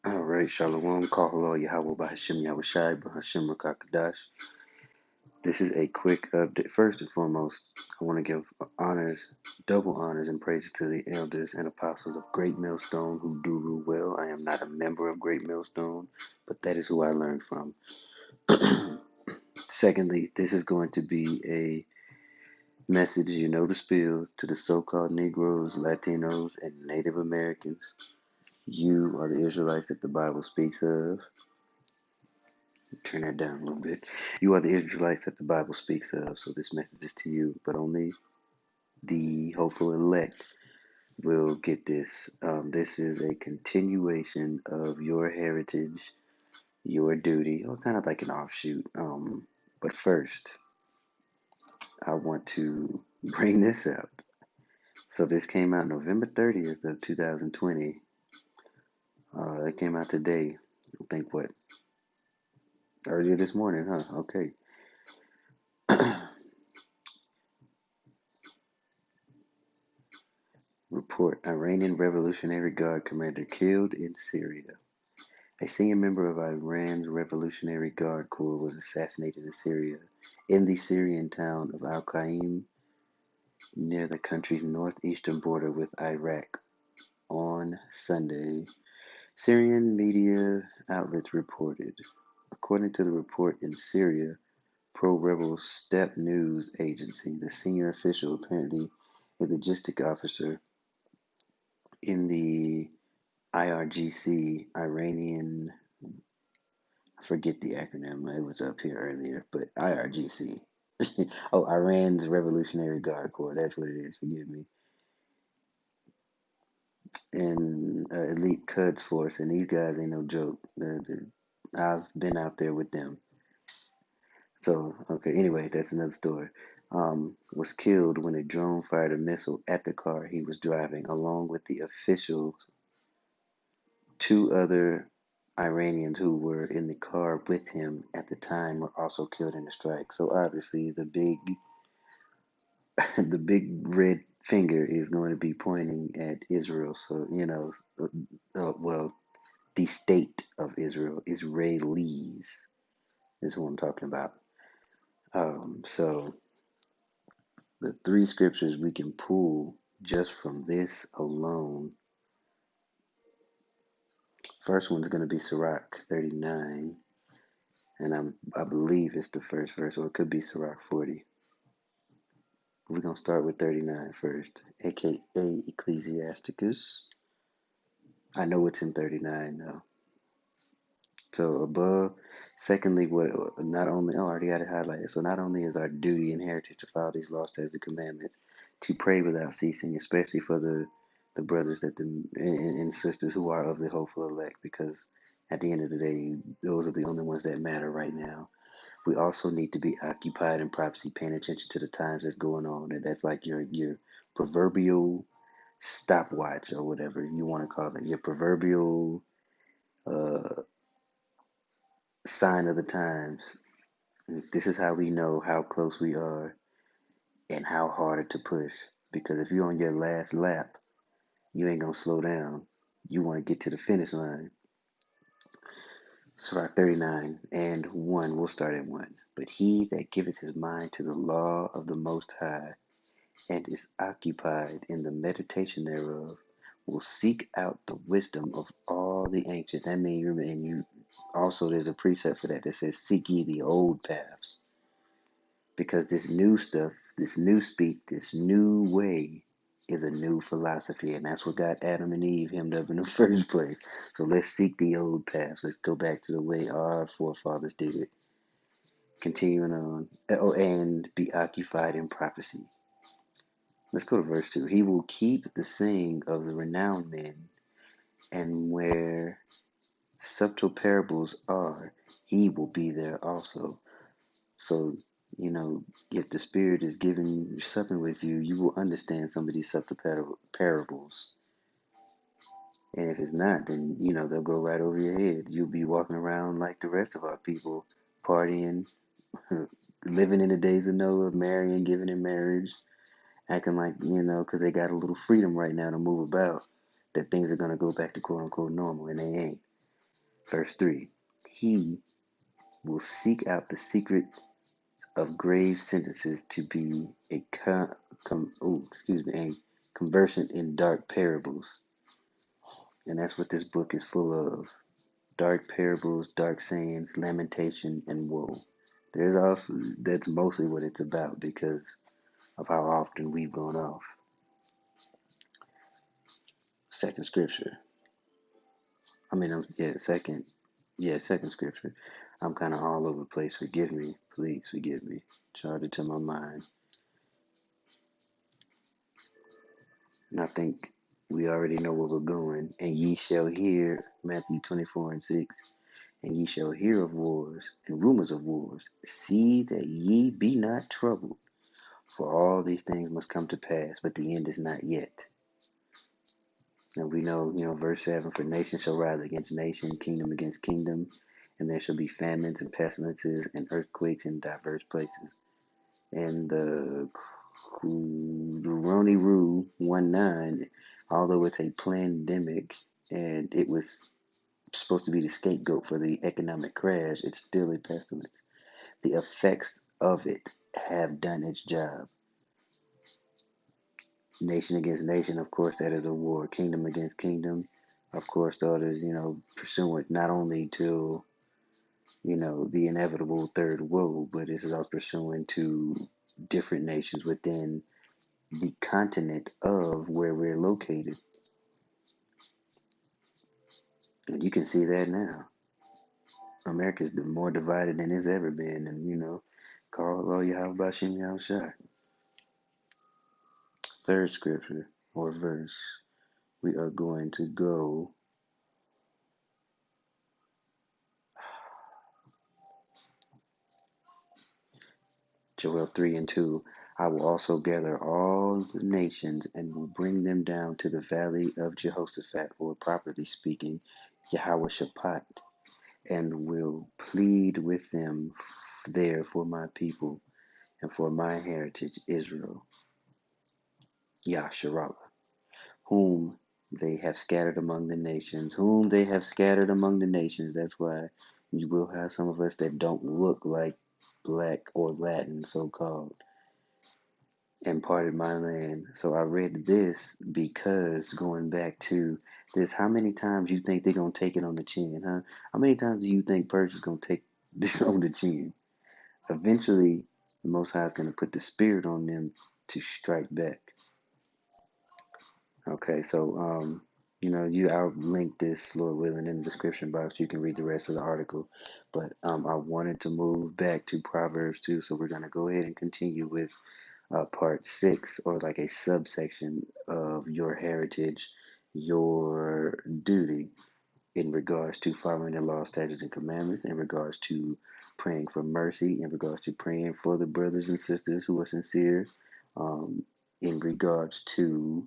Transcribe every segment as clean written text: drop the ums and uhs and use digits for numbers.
All right, Shalom, Kahalo, Yahweh, Bahashim, Yahushai, Bahashim, Rakakadash. This is a quick update. First and foremost, I want to give honors, double honors, and praises to the elders and apostles of Great Millstone who do rule well. I am not a member of Great Millstone, but that is who I learned from. Secondly, this is going to be a message, you know the spiel, to the so called Negroes, Latinos, and Native Americans. You are the Israelites that the Bible speaks of. Turn that down a little bit. You are the Israelites that the Bible speaks of, so this message is to you, but only the hopeful elect will get this. This is a continuation of your heritage, your duty, or kind of like an offshoot. But first, I want to bring this up. So this came out November 30th of 2020. It came out today. I think what? Earlier this morning, huh? Okay. Report: Iranian Revolutionary Guard commander killed in Syria. A senior member of Iran's Revolutionary Guard Corps was assassinated in Syria, in the Syrian town of Al-Qaim, near the country's northeastern border with Iraq, on Sunday, Syrian media outlets reported. According to the report in Syria, pro-rebel Steppe news agency, the senior official, apparently a logistic officer in the IRGC, Iranian, I forget the acronym, it was up here earlier, but IRGC. Oh, Iran's Revolutionary Guard Corps, that's what it is, forgive me. And elite Quds Force, and these guys ain't no joke. I've been out there with them. So, okay, anyway, that's another story. Was killed when a drone fired a missile at the car he was driving, along with the officials. Two other Iranians who were in the car with him at the time were also killed in the strike. So obviously, the big, the big red finger is going to be pointing at Israel. So well, the state of Israel, Israelis, is who I'm talking about. So the three scriptures we can pull just from this alone. First one's going to be Sirach 39, and I believe it's the first verse, or it could be Sirach 40. We're going to start with 39 first, aka Ecclesiasticus. I know it's in 39 though. So above, secondly, what not only, I already had it highlighted. So not only is our duty and heritage to follow these laws, statutes, and commandments, to pray without ceasing, especially for the brothers and sisters who are of the hopeful elect, because at the end of the day, those are the only ones that matter right now. We also need to be occupied in prophecy, paying attention to the times that's going on, and that's like your proverbial stopwatch or whatever you want to call it, your proverbial uh, sign of the times. This is how we know how close we are and how harder to push. Because if you're on your last lap, you ain't gonna slow down. You want to get to the finish line. Surah 39 and 1, we'll start at 1. But he that giveth his mind to the law of the Most High, and is occupied in the meditation thereof, will seek out the wisdom of all the ancients. That means, and you also, there's a precept for that says, seek ye the old paths. Because this new stuff, this new speak, this new way is a new philosophy. And that's what got Adam and Eve hemmed up in the first place. So let's seek the old paths. Let's go back to the way our forefathers did it. Continuing on. Oh, and be occupied in prophecy. Let's go to verse 2. He will keep the saying of the renowned men, and where subtle parables are, he will be there also. So, if the Spirit is giving something with you, you will understand some of these subtle parables. And if it's not, then, they'll go right over your head. You'll be walking around like the rest of our people, partying, living in the days of Noah, marrying, giving in marriage, acting like, because they got a little freedom right now to move about, that things are going to go back to quote unquote normal, and they ain't. Verse 3, he will seek out the secret of grave sentences to be a conversant in dark parables. And that's what this book is full of. Dark parables, dark sayings, lamentation, and woe. There's also that's mostly what it's about because of how often we've gone off. Second scripture. Second scripture. I'm kind of all over the place. Forgive me. Please forgive me. Charge it to my mind. And I think we already know where we're going. And ye shall hear, Matthew 24:6, and ye shall hear of wars and rumors of wars. See that ye be not troubled, for all these things must come to pass, but the end is not yet. And we know, verse 7, for nation shall rise against nation, kingdom against kingdom, and there shall be famines and pestilences and earthquakes in diverse places. And the Deuteronomy Rule 1:9, although it's a pandemic and it was supposed to be the scapegoat for the economic crash, it's still a pestilence. The effects of it have done its job. Nation against nation, of course, that is a war. Kingdom against kingdom, of course, that is, pursuant not only to, the inevitable third woe, but it is also pursuant to different nations within the continent of where we're located. And you can see that now. America's been more divided than it's ever been. And, call all Yahweh Bashim Yahushua. Third scripture or verse, we are going to go Joel 3:2. I will also gather all the nations and will bring them down to the valley of Jehoshaphat, or properly speaking, Yahweh Shaphat, and will plead with them there for my people and for my heritage Israel, Yasharallah, whom they have scattered among the nations, whom they have scattered among the nations. That's why you will have some of us that don't look like black or Latin, so-called, and parted my land. So I read this because going back to this, how many times you think they're going to take it on the chin, huh? How many times do you think Persia's going to take this on the chin? Eventually, the Most High is going to put the spirit on them to strike back. Okay, so, I'll link this, Lord willing, in the description box. You can read the rest of the article. But I wanted to move back to Proverbs 2, so we're going to go ahead and continue with part 6, or like a subsection of your heritage, your duty, in regards to following the law, statutes, and commandments, in regards to praying for mercy, in regards to praying for the brothers and sisters who are sincere, in regards to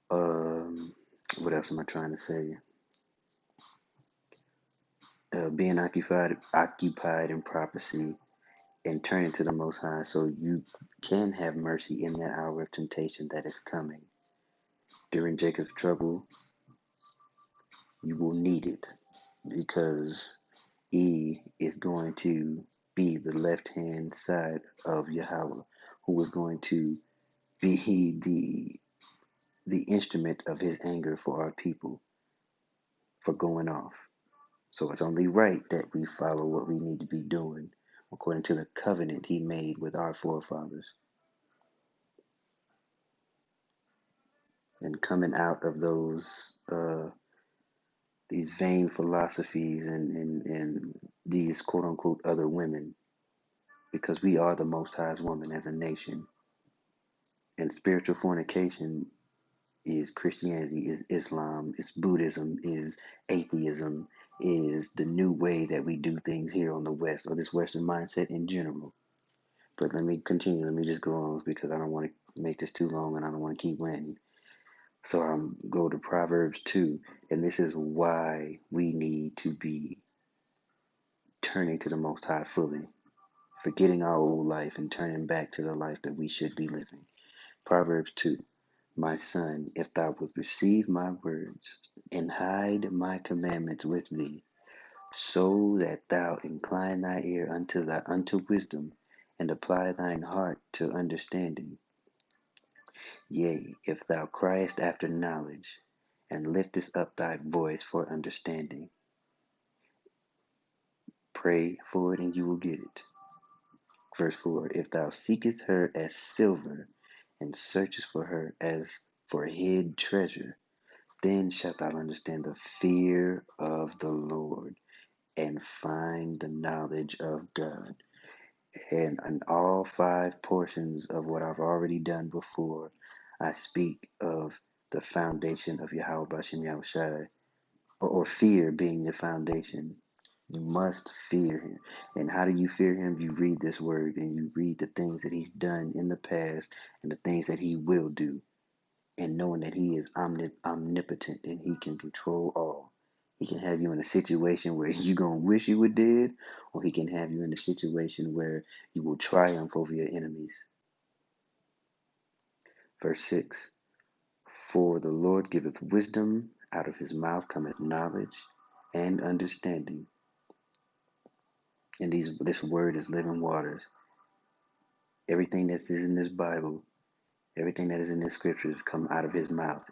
what else am I trying to say? Being occupied in prophecy and turning to the Most High, so you can have mercy in that hour of temptation that is coming. During Jacob's trouble, you will need it because he is going to be the left hand side of Yahweh, who is going to be the instrument of his anger for our people for going off. So it's only right that we follow what we need to be doing according to the covenant he made with our forefathers. And coming out of these vain philosophies and these quote unquote other women, because we are the Most High's woman as a nation. And spiritual fornication is Christianity, is Islam, is Buddhism, is atheism, is the new way that we do things here on the West, or this Western mindset in general. But let me continue. Let me just go on because I don't want to make this too long and I don't want to keep ranting. So I'm go to Proverbs 2, and this is why we need to be turning to the Most High fully, forgetting our old life and turning back to the life that we should be living. Proverbs 2, my son, if thou wilt receive my words and hide my commandments with thee, so that thou incline thy ear unto wisdom, and apply thine heart to understanding. Yea, if thou criest after knowledge, and liftest up thy voice for understanding, pray for it and you will get it. Verse 4, if thou seekest her as silver, and searchest for her as for hid treasure, then shalt thou understand the fear of the Lord, and find the knowledge of God. And in all 5 portions of what I've already done before, I speak of the foundation of Yahweh Bashem Yahushai, or fear being the foundation. You must fear him. And how do you fear him? You read this word and you read the things that he's done in the past and the things that he will do. And knowing that he is omnipotent and he can control all. He can have you in a situation where you're going to wish you were dead, or he can have you in a situation where you will triumph over your enemies. Verse 6, for the Lord giveth wisdom, out of his mouth cometh knowledge and understanding. And this word is living waters. Everything that is in this Bible, everything that is in this scriptures come out of his mouth.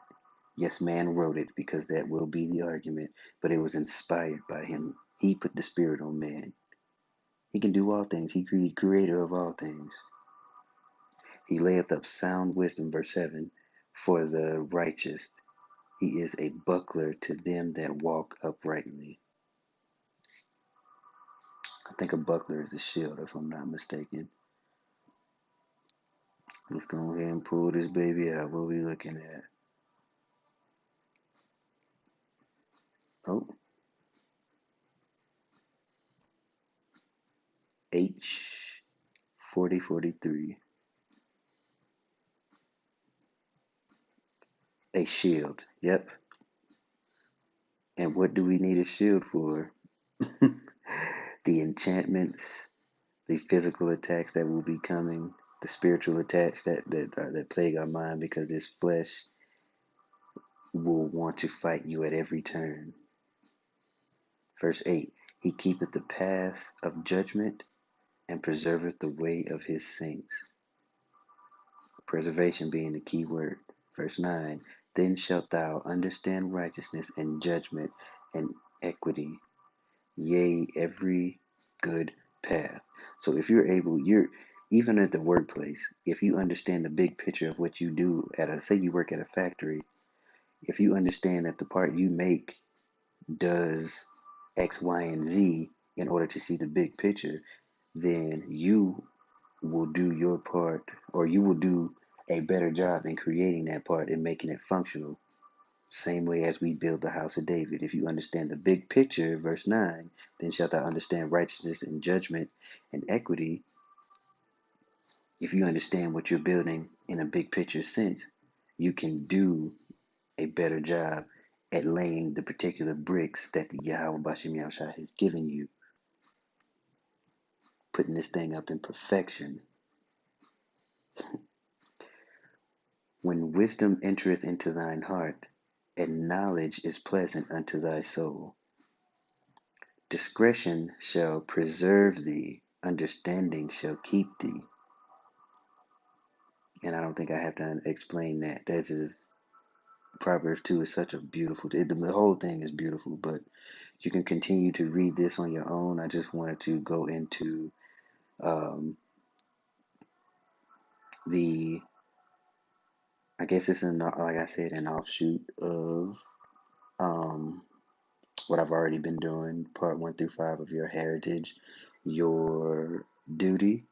Yes, man wrote it because that will be the argument, but it was inspired by him. He put the spirit on man. He can do all things. He creator of all things. He layeth up sound wisdom, verse 7, for the righteous. He is a buckler to them that walk uprightly. I think a buckler is a shield, if I'm not mistaken. Let's go ahead and pull this baby out. What are we looking at? Oh, H 4043. A shield. Yep. And what do we need a shield for? The enchantments, the physical attacks that will be coming, the spiritual attacks that plague our mind, because this flesh will want to fight you at every turn. Verse 8, he keepeth the path of judgment and preserveth the way of his saints. Preservation being the key word. Verse 9, then shalt thou understand righteousness and judgment and equity, yea, every good path. So if you're able, even at the workplace, if you understand the big picture of what you do say you work at a factory, if you understand that the part you make does X, Y, and Z in order to see the big picture, then you will do your part, or you will do a better job in creating that part and making it functional. Same way as we build the house of David. If you understand the big picture, verse 9, then shalt thou understand righteousness and judgment and equity. If you understand what you're building in a big picture sense, you can do a better job at laying the particular bricks that the Yahweh Bashem Yahushua has given you, putting this thing up in perfection. When wisdom entereth into thine heart, and knowledge is pleasant unto thy soul, discretion shall preserve thee, understanding shall keep thee. And I don't think I have to explain that. That is, Proverbs 2 is such a beautiful, the whole thing is beautiful, but you can continue to read this on your own. I just wanted to go into the, I guess it's like I said, an offshoot of what I've already been doing, part 1 through 5 of your heritage, your duty.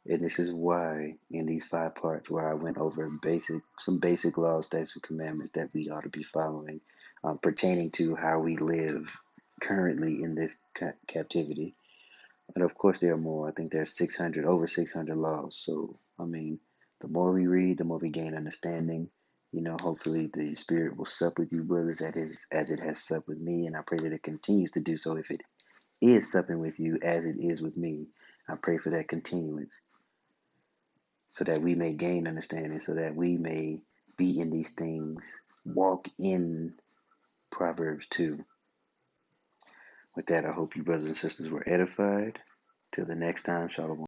And this is why in these 5 parts where I went over some basic laws, statutes, and commandments that we ought to be following, pertaining to how we live currently in this captivity. And of course there are more. I think there's over 600 laws. So, I mean, the more we read, the more we gain understanding. Hopefully the Spirit will sup with you, brothers, as it has supped with me. And I pray that it continues to do so. If it is supping with you as it is with me, I pray for that continuance, so that we may gain understanding, so that we may be in these things, walk in Proverbs 2. With that, I hope you brothers and sisters were edified. Till the next time, Shalom.